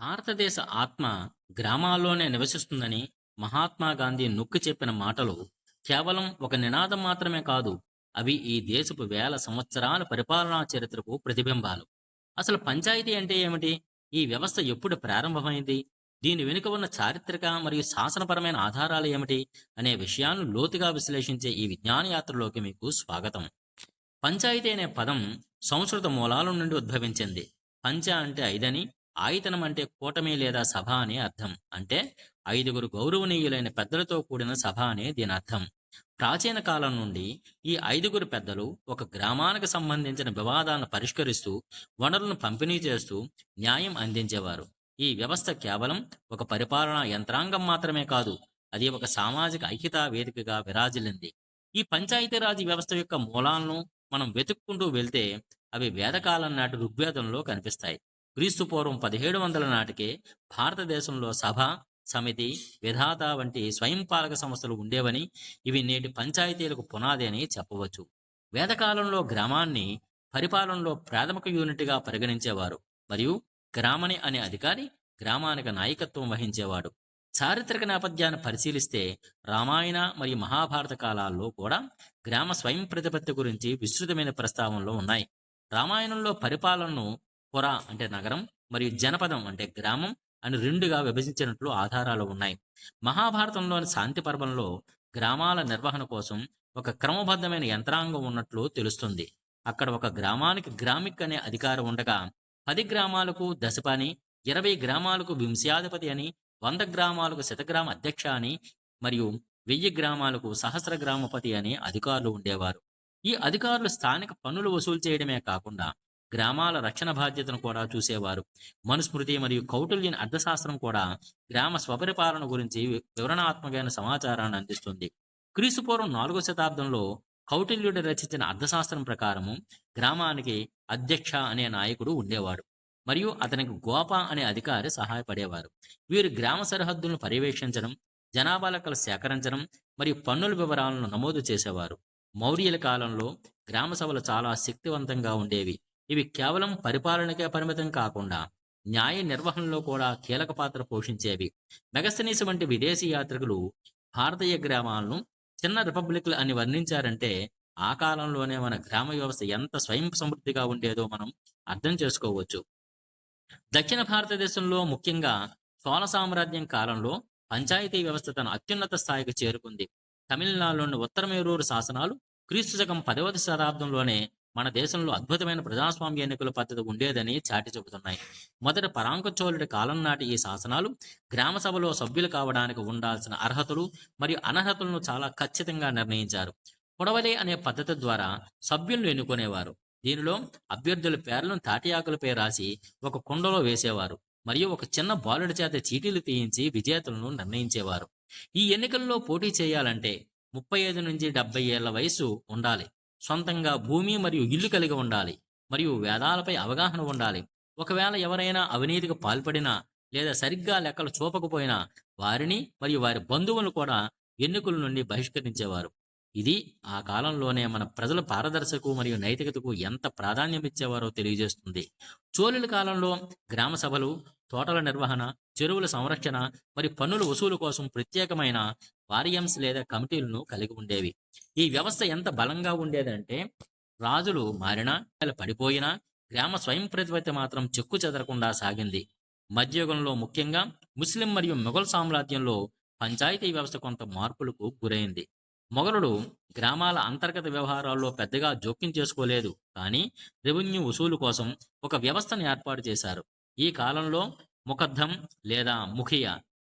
భారతదేశ ఆత్మ గ్రామాల్లోనే నివసిస్తుందని మహాత్మా గాంధీ నొక్కి చెప్పిన మాటలు కేవలం ఒక నినాదం మాత్రమే కాదు. అవి ఈ దేశపు వేల సంవత్సరాల పరిపాలనా చరిత్రకు ప్రతిబింబాలు. అసలు పంచాయతీ అంటే ఏమిటి? ఈ వ్యవస్థ ఎప్పుడు ప్రారంభమైంది? దీని వెనుక ఉన్న చారిత్రక మరియు శాసనపరమైన ఆధారాలు ఏమిటి? అనే విషయాలను లోతుగా విశ్లేషించే ఈ విజ్ఞాన యాత్రలోకి మీకు స్వాగతం. పంచాయతీ అనే పదం సంస్కృత మూలాల నుండి ఉద్భవించింది. పంచ అంటే ఐదని, ఆయతనం అంటే కూటమి లేదా సభ అని అర్థం. అంటే ఐదుగురు గౌరవనీయులైన పెద్దలతో కూడిన సభ అనే దీని అర్థం. ప్రాచీన కాలం నుండి ఈ ఐదుగురు పెద్దలు ఒక గ్రామానికి సంబంధించిన వివాదాలను పరిష్కరిస్తూ, వనరులను పంపిణీ చేస్తూ న్యాయం అందించేవారు. ఈ వ్యవస్థ కేవలం ఒక పరిపాలనా యంత్రాంగం మాత్రమే కాదు, అది ఒక సామాజిక ఐక్యతా వేదికగా విరాజిల్లింది. ఈ పంచాయతీరాజ్ వ్యవస్థ యొక్క మూలాలను మనం వెతుక్కుంటూ వెళ్తే అవి వేదకాలం నాటి ఋగ్వేదంలో కనిపిస్తాయి. క్రీస్తు పూర్వం 1700 నాటికే భారతదేశంలో సభ, సమితి, విధాత వంటి స్వయంపాలక సంస్థలు ఉండేవని, ఇవి నేటి పంచాయతీలకు పునాది అని చెప్పవచ్చు. వేదకాలంలో గ్రామాన్ని పరిపాలనలో ప్రాథమిక యూనిట్గా పరిగణించేవారు, మరియు గ్రామణి అనే అధికారి గ్రామానికి నాయకత్వం వహించేవాడు. చారిత్రక నేపథ్యాన్ని పరిశీలిస్తే రామాయణ మరియు మహాభారత కాలాల్లో కూడా గ్రామ స్వయం ప్రతిపత్తి గురించి విస్తృతమైన ప్రస్తావనలు ఉన్నాయి. రామాయణంలో పరిపాలనను పుర అంటే నగరం మరియు జనపదం అంటే గ్రామం అని రెండుగా విభజించినట్లు ఆధారాలు ఉన్నాయి. మహాభారతంలోని శాంతి పర్వంలో గ్రామాల నిర్వహణ కోసం ఒక క్రమబద్ధమైన యంత్రాంగం ఉన్నట్లు తెలుస్తుంది. అక్కడ ఒక గ్రామానికి గ్రామిక్ అనే అధికారం ఉండగా, 10 గ్రామాలకు దశపని, 20 గ్రామాలకు వింశాధిపతి అని, 100 గ్రామాలకు శతగ్రామ అధ్యక్ష అని, మరియు 1000 గ్రామాలకు సహస్ర గ్రామపతి అని అధికారులు ఉండేవారు. ఈ అధికారులు స్థానిక పన్నులు వసూలు చేయడమే కాకుండా గ్రామాల రక్షణ బాధ్యతను కూడా చూసేవారు. మనుస్మృతి మరియు కౌటిల్యని అర్థశాస్త్రం కూడా గ్రామ స్వపరిపాలన గురించి వివరణాత్మకమైన సమాచారాన్ని అందిస్తుంది. క్రీస్తుపూర్వం 4వ శతాబ్దంలో కౌటిల్యుడు రచించిన అర్థశాస్త్రం ప్రకారము గ్రామానికి అధ్యక్ష అనే నాయకుడు ఉండేవాడు, మరియు అతనికి గోప అనే అధికారి సహాయపడేవారు. వీరు గ్రామ సరిహద్దులను పర్యవేక్షించడం, జనాభా లెక్కలు సేకరించడం మరియు పన్నుల వివరాలను నమోదు చేసేవారు. మౌర్యుల కాలంలో గ్రామ సభలు చాలా శక్తివంతంగా ఉండేవి. ఇవి కేవలం పరిపాలనకే పరిమితం కాకుండా న్యాయ నిర్వహణలో కూడా కీలక పాత్ర పోషించేవి. మెగస్తనీస్ వంటి విదేశీ యాత్రికులు భారతీయ గ్రామాలను చిన్న రిపబ్లిక్లు అని వర్ణించారంటే, ఆ కాలంలోనే మన గ్రామ వ్యవస్థ ఎంత స్వయం సమృద్ధిగా ఉండేదో మనం అర్థం చేసుకోవచ్చు. దక్షిణ భారతదేశంలో ముఖ్యంగా చోళ సామ్రాజ్యం కాలంలో పంచాయతీ వ్యవస్థ తన అత్యున్నత స్థాయికి చేరుకుంది. తమిళనాడులోని ఉత్తరమేరూరు శాసనాలు క్రీస్తు శకం 10వ శతాబ్దంలోనే మన దేశంలో అద్భుతమైన ప్రజాస్వామ్య ఎన్నికల పద్ధతి ఉండేదని చాటి చెబుతున్నాయి. మొదటి పరాంక చోళుడి కాలం నాటి ఈ శాసనాలు గ్రామ సభలో సభ్యులు కావడానికి ఉండాల్సిన అర్హతలు మరియు అనర్హతలను చాలా ఖచ్చితంగా నిర్ణయించారు. పొడవలి అనే పద్ధతి ద్వారా సభ్యులను ఎన్నుకునేవారు. దీనిలో అభ్యర్థుల పేర్లను తాటియాకులపై రాసి ఒక కుండలో వేసేవారు, మరియు ఒక చిన్న బాలుడి చేత చీటీలు తీయించి విజేతలను నిర్ణయించేవారు. ఈ ఎన్నికల్లో పోటీ చేయాలంటే 35 నుంచి 70 ఏళ్ల వయసు ఉండాలి, సొంతంగా భూమి మరియు ఇల్లు కలిగి ఉండాలి, మరియు వేదాలపై అవగాహన ఉండాలి. ఒకవేళ ఎవరైనా అవినీతికి పాల్పడినా లేదా సరిగ్గా లెక్కలు చూపకపోయినా వారిని మరియు వారి బంధువులను కూడా ఎన్నికల నుండి బహిష్కరించేవారు. ఇది ఆ కాలంలోనే మన ప్రజల పారదర్శకు మరియు నైతికతకు ఎంత ప్రాధాన్యం ఇచ్చేవారో తెలియజేస్తుంది. చోళుల కాలంలో గ్రామ సభలు తోటల నిర్వహణ, చెరువుల సంరక్షణ మరియు పన్నుల వసూలు కోసం ప్రత్యేకమైన వారియమ్స్ లేదా కమిటీలను కలిగి ఉండేవి. ఈ వ్యవస్థ ఎంత బలంగా ఉండేదంటే, రాజులు మారినా పడిపోయినా గ్రామ స్వయం ప్రతిపత్తి మాత్రం చెక్కు చెదరకుండా సాగింది. మధ్యయుగంలో ముఖ్యంగా ముస్లిం మరియు మొఘల్ సామ్రాజ్యంలో పంచాయతీ వ్యవస్థ కొంత మార్పులకు గురైంది. మొఘలుడు గ్రామాల అంతర్గత వ్యవహారాల్లో పెద్దగా జోక్యం చేసుకోలేదు, కానీ రెవెన్యూ వసూలు కోసం ఒక వ్యవస్థను ఏర్పాటు చేశారు. ఈ కాలంలో ముఖద్దం లేదా ముఖియా,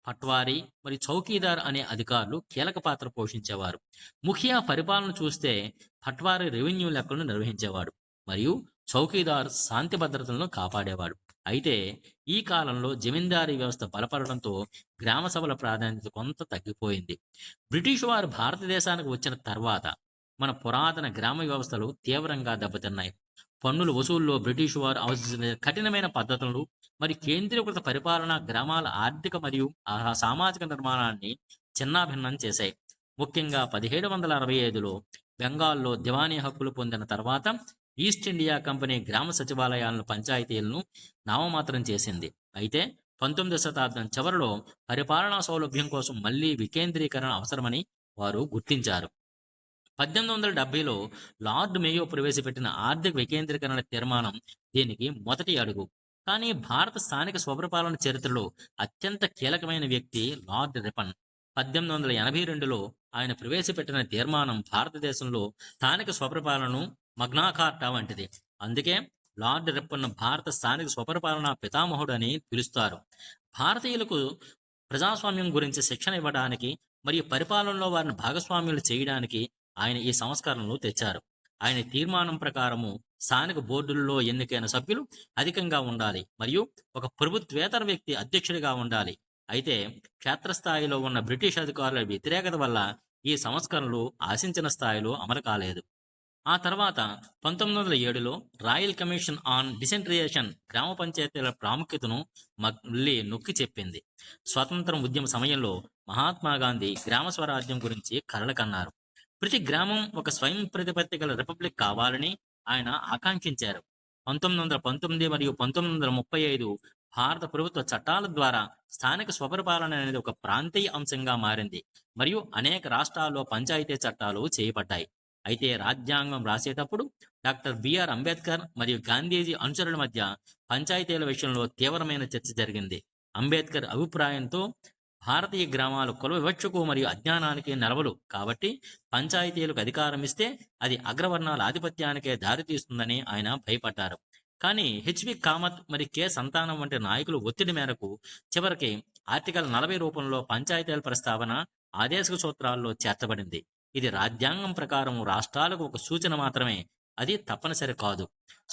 పట్వారీ మరియు చౌకీదార్ అనే అధికారులు కీలక పాత్ర పోషించేవారు. ముఖియా పరిపాలన చూస్తే పట్వారీ రెవెన్యూ లెక్కలను నిర్వహించేవాడు, మరియు చౌకీదార్ శాంతి భద్రతలను కాపాడేవాడు. అయితే ఈ కాలంలో జమీందారీ వ్యవస్థ బలపడడంతో గ్రామ సభల ప్రాధాన్యత కొంత తగ్గిపోయింది. బ్రిటిష్ వారు భారతదేశానికి వచ్చిన తర్వాత మన పురాతన గ్రామ వ్యవస్థలు తీవ్రంగా దెబ్బతిన్నాయి. పన్నుల వసూల్లో బ్రిటిష్ వారు అవలంబించిన కఠినమైన పద్ధతులు మరియు కేంద్రీకృత పరిపాలన గ్రామాల ఆర్థిక మరియు సామాజిక నిర్మాణాన్ని చిన్నాభిన్నం చేశాయి. ముఖ్యంగా 1765లో బెంగాల్లో దివానీ హక్కులు పొందిన తర్వాత ఈస్ట్ ఇండియా కంపెనీ గ్రామ సచివాలయాలను పంచాయతీలను నామమాత్రం చేసింది. అయితే 19వ శతాబ్దం చివరిలో పరిపాలనా సౌలభ్యం కోసం మళ్లీ వికేంద్రీకరణ అవసరమని వారు గుర్తించారు. 1870లో లార్డ్ మేయో ప్రవేశపెట్టిన ఆర్థిక వికేంద్రీకరణ తీర్మానం దీనికి మొదటి అడుగు. కానీ భారత స్థానిక స్వపరిపాలన చరిత్రలో అత్యంత కీలకమైన వ్యక్తి లార్డ్ రిపన్. 1882లో ఆయన ప్రవేశపెట్టిన తీర్మానం భారతదేశంలో స్థానిక స్వపరిపాలనను మగ్నాకార్టా వంటిది. అందుకే లార్డ్ రిప్పన్ భారత స్థానిక స్వపరిపాలన పితామహుడు అని పిలుస్తారు. భారతీయులకు ప్రజాస్వామ్యం గురించి శిక్షణ ఇవ్వడానికి మరియు పరిపాలనలో వారిని భాగస్వామ్యులు చేయడానికి ఆయన ఈ సంస్కరణలు తెచ్చారు. ఆయన తీర్మానం ప్రకారము స్థానిక బోర్డుల్లో ఎన్నికైన సభ్యులు అధికంగా ఉండాలి మరియు ఒక ప్రభుత్వేతర వ్యక్తి అధ్యక్షుడిగా ఉండాలి. అయితే క్షేత్రస్థాయిలో ఉన్న బ్రిటిష్ అధికారుల వ్యతిరేకత వల్ల ఈ సంస్కరణలు ఆశించిన స్థాయిలో అమలు కాలేదు. ఆ తర్వాత 1907లో రాయల్ కమిషన్ ఆన్ డిసెంట్రియేషన్ గ్రామ పంచాయతీల ప్రాముఖ్యతను మళ్ళీ నొక్కి చెప్పింది. స్వాతంత్రం ఉద్యమ సమయంలో మహాత్మా గాంధీ గ్రామ స్వరాజ్యం గురించి కలలు కన్నారు. ప్రతి గ్రామం ఒక స్వయం ప్రతిపత్తి గల రిపబ్లిక్ కావాలని ఆయన ఆకాంక్షించారు. 1919 మరియు 1935 భారత ప్రభుత్వ చట్టాల ద్వారా స్థానిక స్వపరిపాలన అనేది ఒక ప్రాంతీయ అంశంగా మారింది మరియు అనేక రాష్ట్రాల్లో పంచాయతీ చట్టాలు చేయబడ్డాయి. అయితే రాజ్యాంగం రాసేటప్పుడు డాక్టర్ బిఆర్ అంబేద్కర్ మరియు గాంధీజీ అనుచరుల మధ్య పంచాయతీల విషయంలో తీవ్రమైన చర్చ జరిగింది. అంబేద్కర్ అభిప్రాయంతో భారతీయ గ్రామాలు కుల వివక్షకు మరియు అజ్ఞానానికి నెలవలు కాబట్టి పంచాయతీలకు అధికారం ఇస్తే అది అగ్రవర్ణాల ఆధిపత్యానికే దారితీస్తుందని ఆయన భయపడ్డారు. కానీ హెచ్వి కామత్ మరియు కె సంతానం వంటి నాయకులు ఒత్తిడి మేరకు చివరికి ఆర్టికల్ 40 రూపంలో పంచాయతీల ప్రస్తావన ఆదేశక సూత్రాల్లో చేర్చబడింది. ఇది రాజ్యాంగం ప్రకారం రాష్ట్రాలకు ఒక సూచన మాత్రమే, అది తప్పనిసరి కాదు.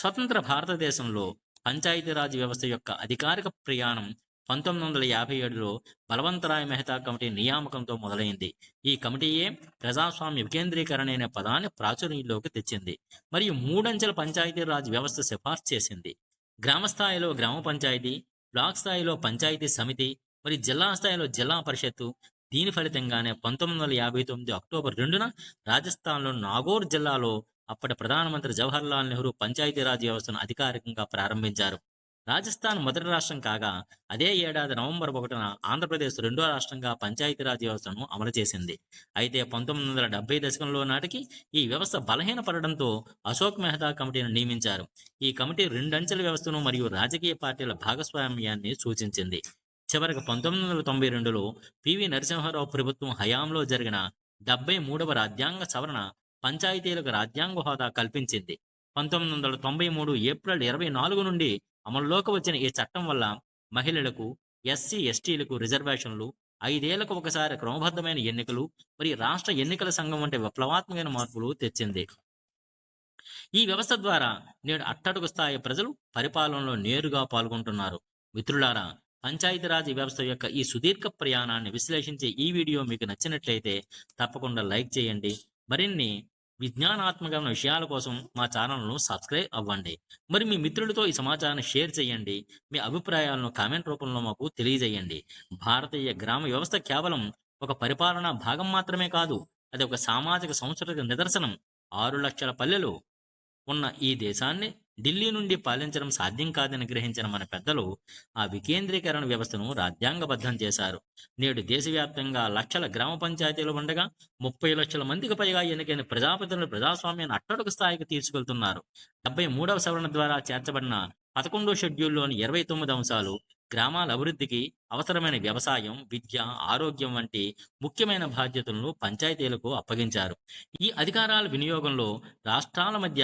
స్వతంత్ర భారతదేశంలో పంచాయతీరాజ్ వ్యవస్థ యొక్క అధికారిక ప్రయాణం 1957లో బలవంతరాయ్ మెహతా కమిటీ నియామకంతో మొదలైంది. ఈ కమిటీయే ప్రజాస్వామ్య వికేంద్రీకరణ అనే పదాన్ని ప్రాచుర్యంలోకి తెచ్చింది మరియు మూడంచెల పంచాయతీరాజ్ వ్యవస్థ సిఫార్సు చేసింది. గ్రామ స్థాయిలో గ్రామ పంచాయతీ, బ్లాక్ స్థాయిలో పంచాయతీ సమితి మరియు జిల్లా స్థాయిలో జిల్లా పరిషత్తు. దీని ఫలితంగానే 1959 అక్టోబర్ 2న రాజస్థాన్లోని నాగోర్ జిల్లాలో అప్పటి ప్రధానమంత్రి జవహర్లాల్ నెహ్రూ పంచాయతీరాజ్ వ్యవస్థను అధికారికంగా ప్రారంభించారు. రాజస్థాన్ మొదటి రాష్ట్రం కాగా అదే ఏడాది నవంబర్ 1న ఆంధ్రప్రదేశ్ రెండో రాష్ట్రంగా పంచాయతీరాజ్ వ్యవస్థను అమలు చేసింది. అయితే 1970 దశకంలో నాటికి ఈ వ్యవస్థ బలహీనపడడంతో అశోక్ మెహతా కమిటీని నియమించారు. ఈ కమిటీ రెండంచెల వ్యవస్థను మరియు రాజకీయ పార్టీల భాగస్వామ్యాన్ని సూచించింది. చివరికి 1992లో పివి నరసింహారావు ప్రభుత్వం హయాంలో జరిగిన 73వ రాజ్యాంగ సవరణ పంచాయతీలకు రాజ్యాంగ హోదా కల్పించింది. 1993 ఏప్రిల్ 24 నుండి అమల్లోకి వచ్చిన ఈ చట్టం వల్ల మహిళలకు, ఎస్సీ ఎస్టీలకు రిజర్వేషన్లు, 5 ఏళ్లకు ఒకసారి క్రమబద్ధమైన ఎన్నికలు మరియు రాష్ట్ర ఎన్నికల సంఘం వంటి విప్లవాత్మకమైన మార్పులు తెచ్చింది. ఈ వ్యవస్థ ద్వారా నేడు అట్టడుగు స్థాయి ప్రజలు పరిపాలనలో నేరుగా పాల్గొంటున్నారు. మిత్రులారా, పంచాయతీరాజ్ వ్యవస్థ యొక్క ఈ సుదీర్ఘ ప్రయాణాన్ని విశ్లేషించే ఈ వీడియో మీకు నచ్చినట్లయితే తప్పకుండా లైక్ చేయండి. మరిన్ని విజ్ఞానాత్మకమైన విషయాల కోసం మా ఛానల్ను సబ్స్క్రైబ్ అవ్వండి. మరి మీ మిత్రులతో ఈ సమాచారాన్ని షేర్ చేయండి. మీ అభిప్రాయాలను కామెంట్ రూపంలో మాకు తెలియజేయండి. భారతీయ గ్రామ వ్యవస్థ కేవలం ఒక పరిపాలనా భాగం మాత్రమే కాదు, అది ఒక సామాజిక సాంస్కృతిక నిదర్శనం. 6 లక్షల పల్లెలు ఉన్న ఈ దేశాన్ని ఢిల్లీ నుండి పాలించడం సాధ్యం కాదని గ్రహించిన మన పెద్దలు ఆ వికేంద్రీకరణ వ్యవస్థను రాజ్యాంగబద్ధం చేశారు. నేడు దేశవ్యాప్తంగా లక్షల గ్రామ పంచాయతీలు ఉండగా 30 లక్షల మందికి పైగా ఎన్నికైన ప్రజాప్రతినిధులు ప్రజాస్వామ్యాన్ని అట్టడుగు స్థాయికి తీసుకెళ్తున్నారు. 73వ సవరణ ద్వారా చేర్చబడిన 11వ షెడ్యూల్లోని 29 అంశాలు గ్రామాల అభివృద్ధికి అవసరమైన వ్యవసాయం, విద్య, ఆరోగ్యం వంటి ముఖ్యమైన బాధ్యతలను పంచాయతీలకు అప్పగించారు. ఈ అధికారాల వినియోగంలో రాష్ట్రాల మధ్య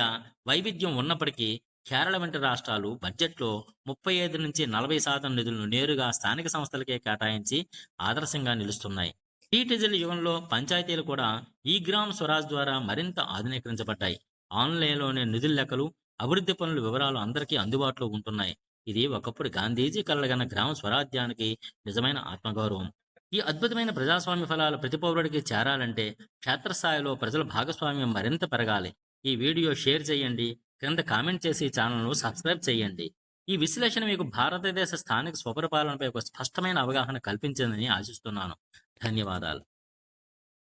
వైవిధ్యం ఉన్నప్పటికీ కేరళ వంటి రాష్ట్రాలు బడ్జెట్లో 35 నుంచి 40% నిధులను నేరుగా స్థానిక సంస్థలకే కేటాయించి ఆదర్శంగా నిలుస్తున్నాయి. డిజిటల్ యుగంలో పంచాయతీలు కూడా ఈ గ్రామ్ స్వరాజ్ ద్వారా మరింత ఆధునీకరించబడ్డాయి. ఆన్లైన్లోనే నిధుల లెక్కలు, అభివృద్ధి పనుల వివరాలు అందరికీ అందుబాటులో ఉంటున్నాయి. ఇది ఒకప్పుడు గాంధీజీ కలలుగన్న గ్రామ స్వరాజ్యానికి నిజమైన ఆత్మగౌరవం. ఈ అద్భుతమైన ప్రజాస్వామ్య ఫలాలు ప్రతి పౌరుడికి చేరాలంటే క్షేత్రస్థాయిలో ప్రజల భాగస్వామ్యం మరింత పెరగాలి. ఈ వీడియో షేర్ చేయండి, క్రింద కామెంట్ చేసి ఛానల్ను సబ్స్క్రైబ్ చేయండి. ఈ విశ్లేషణ మీకు భారతదేశ స్థానిక స్వపరిపాలనపై ఒక స్పష్టమైన అవగాహన కల్పించిందని ఆశిస్తున్నాను. ధన్యవాదాలు.